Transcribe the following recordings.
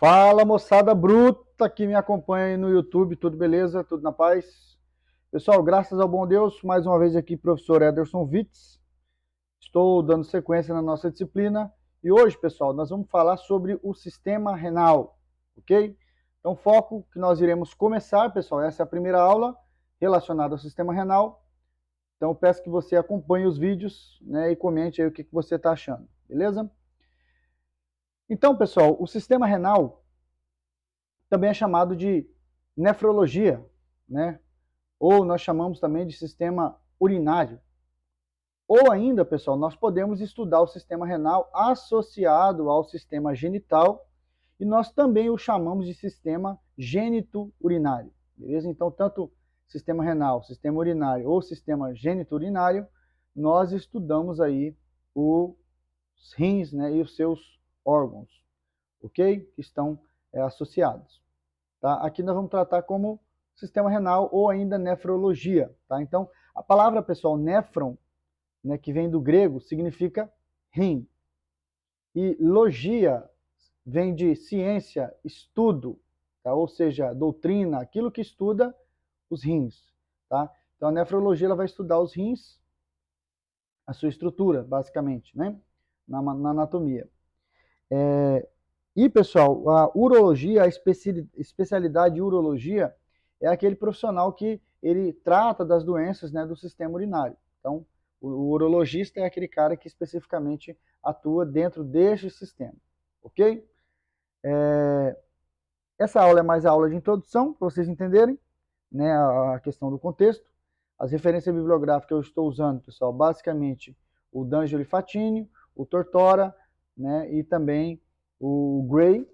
Fala, moçada bruta que me acompanha aí no YouTube, tudo beleza? Tudo na paz? Pessoal, graças ao bom Deus, mais uma vez aqui, professor Ederson Witz. Estou dando sequência na nossa disciplina e hoje, pessoal, nós vamos falar sobre o sistema renal, ok? Então, foco que nós iremos começar, pessoal, essa é a primeira aula relacionada ao sistema renal. Então, eu peço que você acompanhe os vídeos, né, e comente aí o que você está achando, beleza? Então, pessoal, o sistema renal também é chamado de nefrologia, né? Ou nós chamamos também de sistema urinário. Ou ainda, pessoal, nós podemos estudar o sistema renal associado ao sistema genital e nós também o chamamos de sistema gênito-urinário, beleza? Então, tanto sistema renal, sistema urinário ou sistema gênito-urinário, nós estudamos aí os rins, né, e os seus órgãos, ok? Que estão associados. Tá? Aqui nós vamos tratar como sistema renal ou ainda nefrologia. Tá? Então, a palavra, pessoal, néfron, né, que vem do grego, significa rim. E logia vem de ciência, estudo, tá? Ou seja, doutrina, aquilo que estuda os rins. Tá? Então, a nefrologia ela vai estudar os rins, a sua estrutura, basicamente, né? na anatomia. E, pessoal, a urologia, a especialidade de urologia, é aquele profissional que ele trata das doenças, né, do sistema urinário. Então, o urologista é aquele cara que especificamente atua dentro deste sistema, ok? Essa aula é mais a aula de introdução, para vocês entenderem, né, a questão do contexto. As referências bibliográficas que eu estou usando, pessoal, basicamente o D'Angelo Fatini, o Tortora, né, e também o Gray,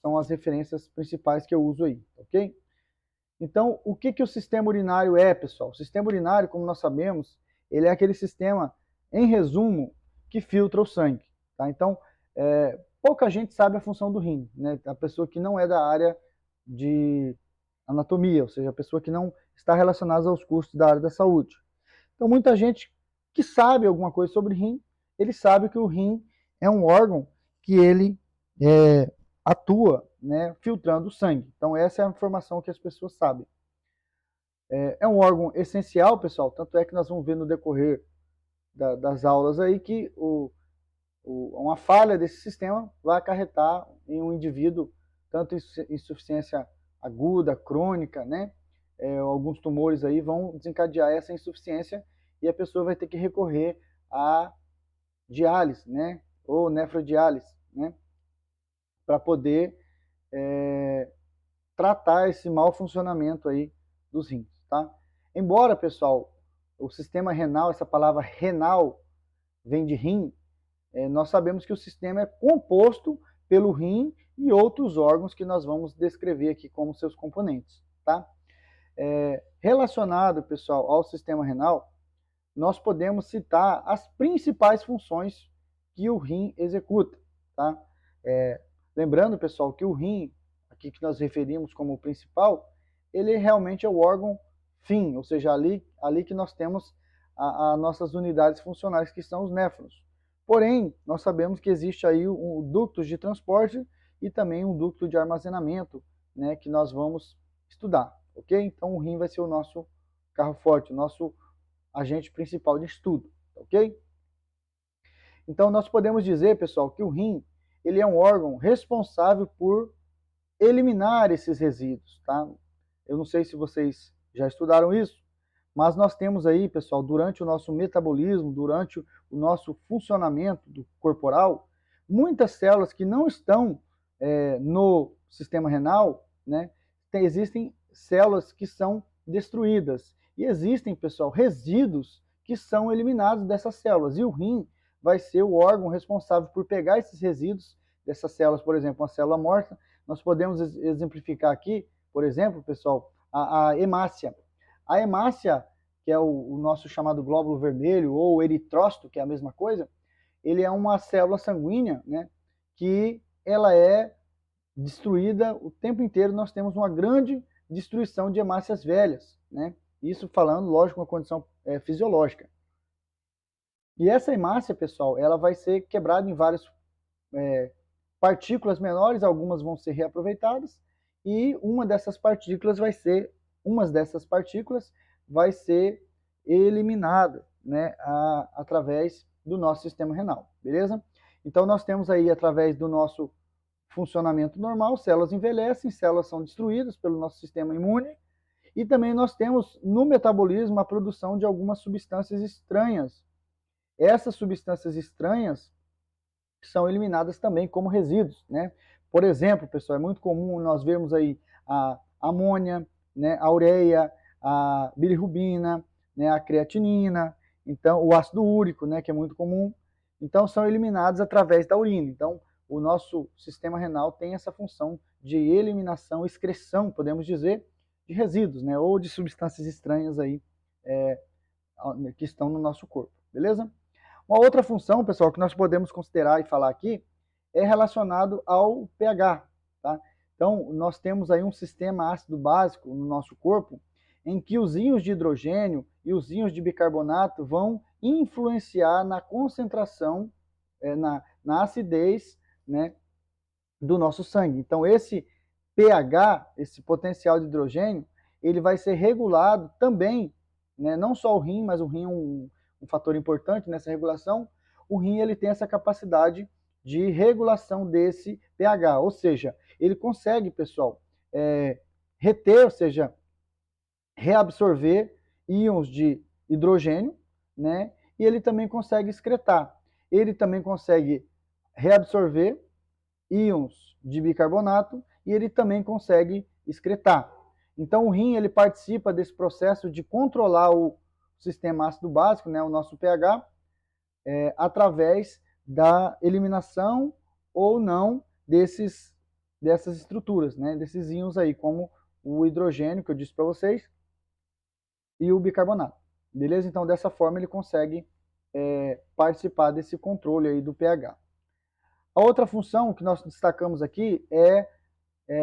são as referências principais que eu uso aí, ok? Então, o que o sistema urinário é, pessoal? O sistema urinário, como nós sabemos, ele é aquele sistema, em resumo, que filtra o sangue, tá? Então, pouca gente sabe a função do rim, né? A pessoa que não é da área de anatomia, ou seja, a pessoa que não está relacionada aos cursos da área da saúde. Então, muita gente que sabe alguma coisa sobre rim, ele sabe que o rim é um órgão que ele atua, né, filtrando o sangue. Então, essa é a informação que as pessoas sabem. É um órgão essencial, pessoal, tanto é que nós vamos ver no decorrer das aulas aí que uma falha desse sistema vai acarretar em um indivíduo tanto insuficiência aguda, crônica, né? Alguns tumores aí vão desencadear essa insuficiência e a pessoa vai ter que recorrer a diálise, né? Ou nefrodiálise, né? Para poder tratar esse mau funcionamento aí dos rins, tá? Embora, pessoal, o sistema renal, essa palavra renal vem de rim, nós sabemos que o sistema é composto pelo rim e outros órgãos que nós vamos descrever aqui como seus componentes, tá? Relacionado, pessoal, ao sistema renal, nós podemos citar as principais funções que o rim executa, tá? Lembrando, pessoal, que o rim, aqui que nós referimos como principal, ele realmente é o órgão fim, ou seja, ali que nós temos as nossas unidades funcionais, que são os néfrons. Porém, nós sabemos que existe aí um ducto de transporte e também um ducto de armazenamento, né, que nós vamos estudar, ok? Então, o rim vai ser o nosso carro forte, o nosso agente principal de estudo, ok? Então, nós podemos dizer, pessoal, que o rim ele é um órgão responsável por eliminar esses resíduos, tá? Eu não sei se vocês já estudaram isso, mas nós temos aí, pessoal, durante o nosso metabolismo, durante o nosso funcionamento corporal, muitas células que não estão no sistema renal, né? Existem células que são destruídas e existem, pessoal, resíduos que são eliminados dessas células e o rim vai ser o órgão responsável por pegar esses resíduos dessas células, por exemplo, uma célula morta. Nós podemos exemplificar aqui, por exemplo, pessoal, a hemácia. A hemácia, que é o nosso chamado glóbulo vermelho, ou eritrócito, que é a mesma coisa, ele é uma célula sanguínea, né, que ela é destruída o tempo inteiro. Nós temos uma grande destruição de hemácias velhas, né? Isso falando, lógico, uma condição fisiológica. E essa hemácia, pessoal, ela vai ser quebrada em vários partículas menores, algumas vão ser reaproveitadas, e uma dessas partículas vai ser eliminada, né, através do nosso sistema renal, beleza? Então nós temos aí, através do nosso funcionamento normal, células envelhecem, células são destruídas pelo nosso sistema imune, e também nós temos no metabolismo a produção de algumas substâncias estranhas. Essas substâncias estranhas são eliminadas também como resíduos, né? Por exemplo, pessoal, é muito comum nós vermos aí a amônia, né, a ureia, a bilirrubina, né, a creatinina, então o ácido úrico, né, que é muito comum. Então são eliminados através da urina. Então o nosso sistema renal tem essa função de eliminação, excreção, podemos dizer, de resíduos, né, ou de substâncias estranhas aí que estão no nosso corpo, beleza? Uma outra função, pessoal, que nós podemos considerar e falar aqui é relacionado ao pH, tá? Então, nós temos aí um sistema ácido básico no nosso corpo em que os íons de hidrogênio e os íons de bicarbonato vão influenciar na concentração, na acidez, né, do nosso sangue. Então, esse pH, esse potencial de hidrogênio, ele vai ser regulado também, né, não só o rim, mas o rim é um fator importante nessa regulação. O rim ele tem essa capacidade de regulação desse pH, ou seja, ele consegue, pessoal, reter, ou seja, reabsorver íons de hidrogênio, né? E ele também consegue excretar. Ele também consegue reabsorver íons de bicarbonato e ele também consegue excretar. Então o rim ele participa desse processo de controlar o sistema ácido básico, né, o nosso pH, através da eliminação ou não dessas estruturas, né, desses íons aí, como o hidrogênio que eu disse para vocês e o bicarbonato. Beleza? Então dessa forma ele consegue participar desse controle aí do pH. A outra função que nós destacamos aqui é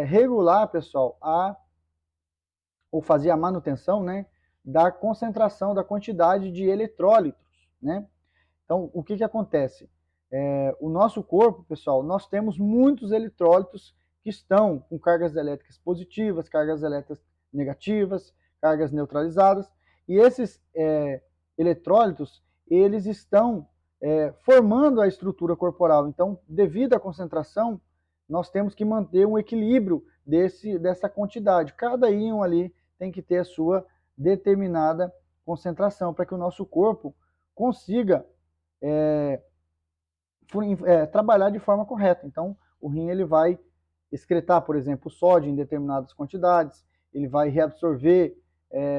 regular, pessoal, ou fazer a manutenção, né, da concentração, da quantidade de eletrólitos, né? Então, o que acontece? O nosso corpo, pessoal, nós temos muitos eletrólitos que estão com cargas elétricas positivas, cargas elétricas negativas, cargas neutralizadas, e esses eletrólitos, eles estão formando a estrutura corporal. Então, devido à concentração, nós temos que manter um equilíbrio dessa quantidade. Cada íon ali tem que ter a sua determinada concentração para que o nosso corpo consiga trabalhar de forma correta. Então, o rim ele vai excretar, por exemplo, o sódio em determinadas quantidades, ele vai reabsorver,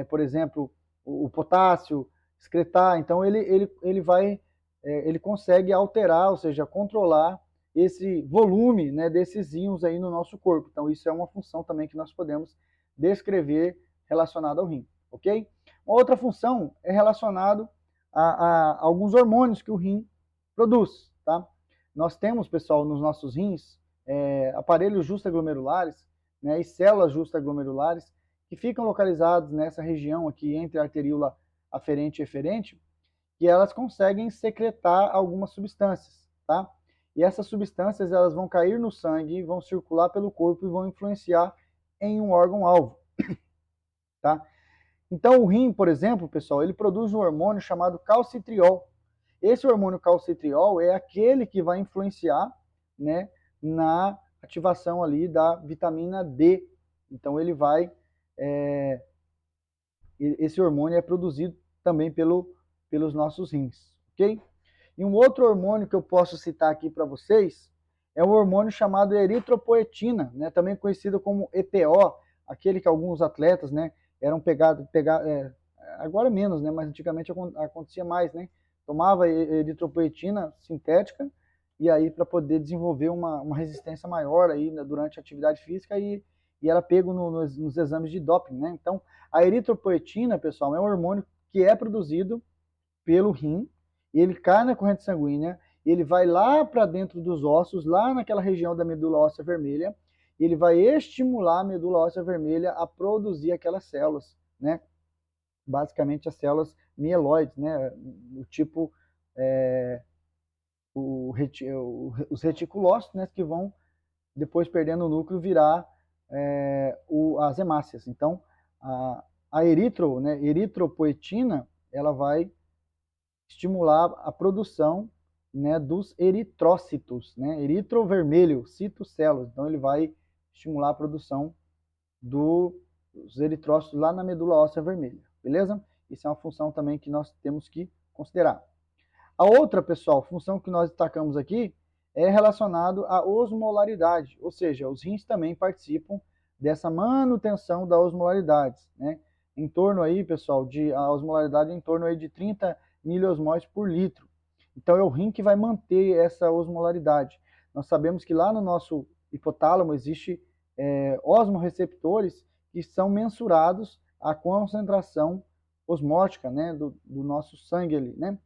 por exemplo, o potássio, excretar. Então, ele consegue alterar, ou seja, controlar esse volume, né, desses íons aí no nosso corpo. Então, isso é uma função também que nós podemos descrever relacionada ao rim, ok? Uma outra função é relacionada a alguns hormônios que o rim produz, tá? Nós temos, pessoal, nos nossos rins, aparelhos justaglomerulares, né, e células justaglomerulares que ficam localizados nessa região aqui entre a arteríola aferente e eferente, que elas conseguem secretar algumas substâncias, tá? E essas substâncias elas vão cair no sangue, vão circular pelo corpo e vão influenciar em um órgão-alvo, tá? Então o rim, por exemplo, pessoal, ele produz um hormônio chamado calcitriol. Esse hormônio calcitriol é aquele que vai influenciar, né, na ativação ali da vitamina D. Então ele vai, esse hormônio é produzido também pelos nossos rins, ok? E um outro hormônio que eu posso citar aqui para vocês é um hormônio chamado eritropoetina, né, também conhecido como EPO, aquele que alguns atletas, né, eram agora menos, né, mas antigamente acontecia mais, né? Tomava eritropoetina sintética e aí para poder desenvolver uma resistência maior aí, né, durante a atividade física e era pego nos exames de doping, né? Então, a eritropoetina, pessoal, é um hormônio que é produzido pelo rim, ele cai na corrente sanguínea, ele vai lá para dentro dos ossos, lá naquela região da medula óssea vermelha, e ele vai estimular a medula óssea vermelha a produzir aquelas células, né? Basicamente as células mieloides, né? O tipo os reticulócitos, né, que vão, depois perdendo o núcleo, virar as hemácias. Então, a eritropoetina, ela vai estimular a produção, né, dos eritrócitos, né, eritrovermelho, citocélulas. Então, ele vai estimular a produção dos eritrócitos lá na medula óssea vermelha, beleza? Isso é uma função também que nós temos que considerar. A outra, pessoal, função que nós destacamos aqui é relacionado à osmolaridade, ou seja, os rins também participam dessa manutenção da osmolaridade, né? Em torno aí, pessoal, a osmolaridade é em torno aí de 30 miliosmóis por litro. Então é o rim que vai manter essa osmolaridade. Nós sabemos que lá no nosso hipotálamo existe osmorreceptores que são mensurados à concentração osmótica, né, do nosso sangue ali, né?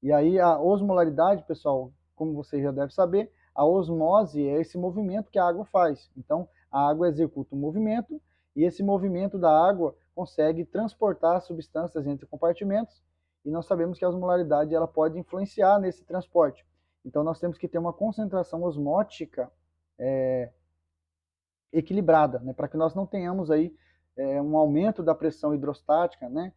E aí a osmolaridade, pessoal, como você já deve saber, a osmose é esse movimento que a água faz. Então, a água executa um movimento e esse movimento da água consegue transportar substâncias entre compartimentos e nós sabemos que a osmolaridade ela pode influenciar nesse transporte. Então, nós temos que ter uma concentração osmótica equilibrada, né, para que nós não tenhamos aí um aumento da pressão hidrostática, né,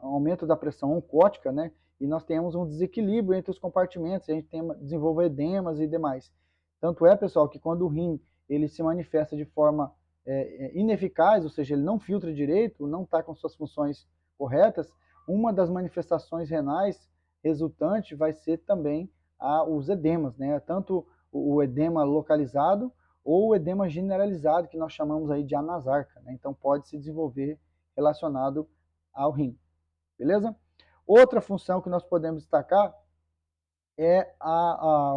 um aumento da pressão oncótica, né, e nós temos um desequilíbrio entre os compartimentos, a gente desenvolve edemas e demais. Tanto é, pessoal, que quando o rim ele se manifesta de forma ineficaz, ou seja, ele não filtra direito, não está com suas funções corretas, uma das manifestações renais resultante vai ser também os edemas, né, tanto o edema localizado ou o edema generalizado, que nós chamamos aí de anasarca, né? Então pode se desenvolver relacionado ao rim, beleza? Outra função que nós podemos destacar é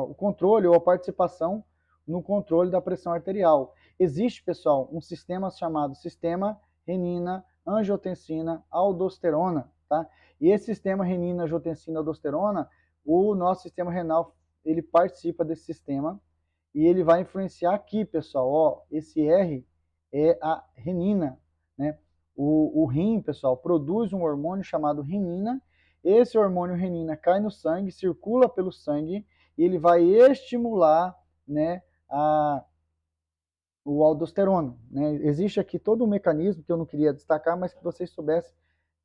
o controle ou a participação no controle da pressão arterial. Existe, pessoal, um sistema chamado sistema renina, angiotensina, aldosterona, tá? E esse sistema renina, angiotensina, aldosterona, o nosso sistema renal, ele participa desse sistema e ele vai influenciar aqui, pessoal, ó, esse R é a renina, né? O rim, pessoal, produz um hormônio chamado renina. Esse hormônio renina cai no sangue, circula pelo sangue e ele vai estimular, né, o aldosterona, né? Existe aqui todo um mecanismo que eu não queria destacar, mas que vocês soubessem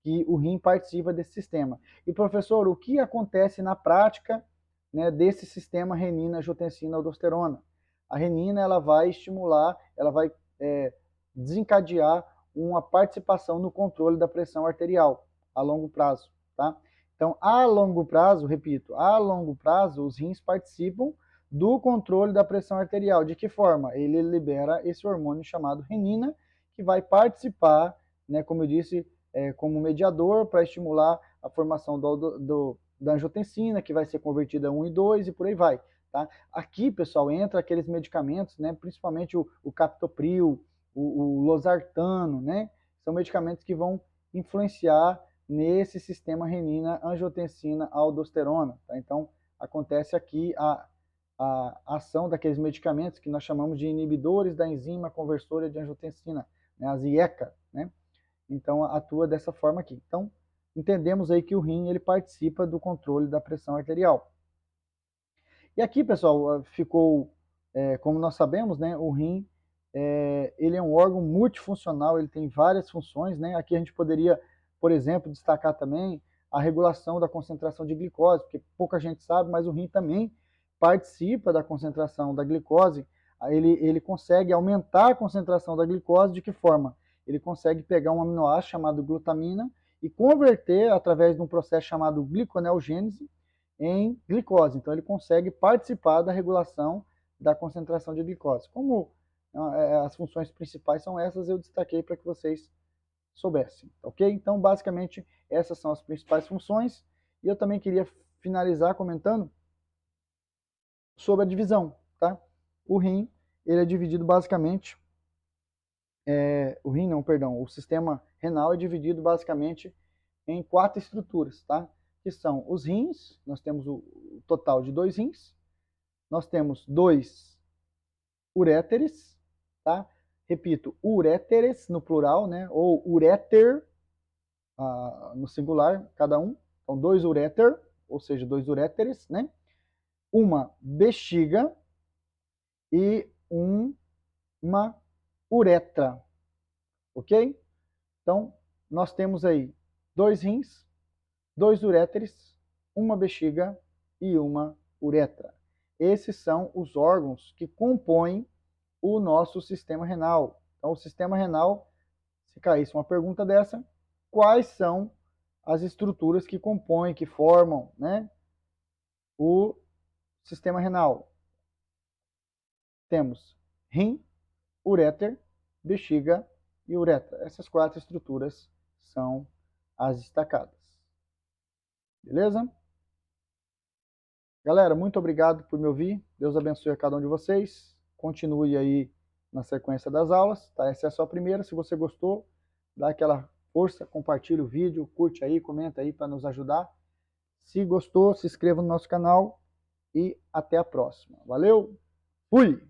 que o rim participa desse sistema. E, professor, o que acontece na prática, né, desse sistema renina, angiotensina, aldosterona? A renina ela vai estimular, ela vai desencadear uma participação no controle da pressão arterial a longo prazo, tá? Então, a longo prazo, repito, a longo prazo, os rins participam do controle da pressão arterial. De que forma? Ele libera esse hormônio chamado renina, que vai participar, né, como eu disse, como mediador para estimular a formação da angiotensina, que vai ser convertida a 1 e 2 e por aí vai. Tá? Aqui, pessoal, entra aqueles medicamentos, né, principalmente o captopril, o losartano, né, são medicamentos que vão influenciar nesse sistema renina, angiotensina, aldosterona. Tá? Então, acontece aqui a ação daqueles medicamentos que nós chamamos de inibidores da enzima conversora de angiotensina, né, as IECA, né? Então, atua dessa forma aqui. Então, entendemos aí que o rim ele participa do controle da pressão arterial. E aqui, pessoal, ficou, como nós sabemos, né, o rim ele é um órgão multifuncional, ele tem várias funções, né? Aqui a gente poderia, por exemplo, destacar também a regulação da concentração de glicose, porque pouca gente sabe, mas o rim também participa da concentração da glicose. Ele consegue aumentar a concentração da glicose de que forma? Ele consegue pegar um aminoácido chamado glutamina e converter através de um processo chamado gliconeogênese em glicose. Então ele consegue participar da regulação da concentração de glicose. Como as funções principais são essas, eu destaquei para que vocês soubessem, ok? Então, basicamente, essas são as principais funções. E eu também queria finalizar comentando sobre a divisão, tá? O rim, ele é dividido basicamente, o sistema renal é dividido basicamente em 4 estruturas, tá? Que são os rins, nós temos o total de 2 rins, nós temos 2 uréteres, tá? Repito, uréteres no plural, né? Ou uréter no singular, cada um. Então, 2 uréter, ou seja, 2 uréteres, né? uma bexiga e uma uretra, ok? Então, nós temos aí 2 rins, 2 uréteres, uma bexiga e uma uretra. Esses são os órgãos que compõem o nosso sistema renal. Então, o sistema renal, se caísse uma pergunta dessa, quais são as estruturas que compõem, que formam, né, o sistema renal? Temos rim, uréter, bexiga e uretra. Essas 4 estruturas são as destacadas. Beleza? Galera, muito obrigado por me ouvir. Deus abençoe a cada um de vocês. Continue aí na sequência das aulas, tá? Essa é só a primeira. Se você gostou, dá aquela força, compartilha o vídeo, curte aí, comenta aí para nos ajudar. Se gostou, se inscreva no nosso canal e até a próxima. Valeu, fui!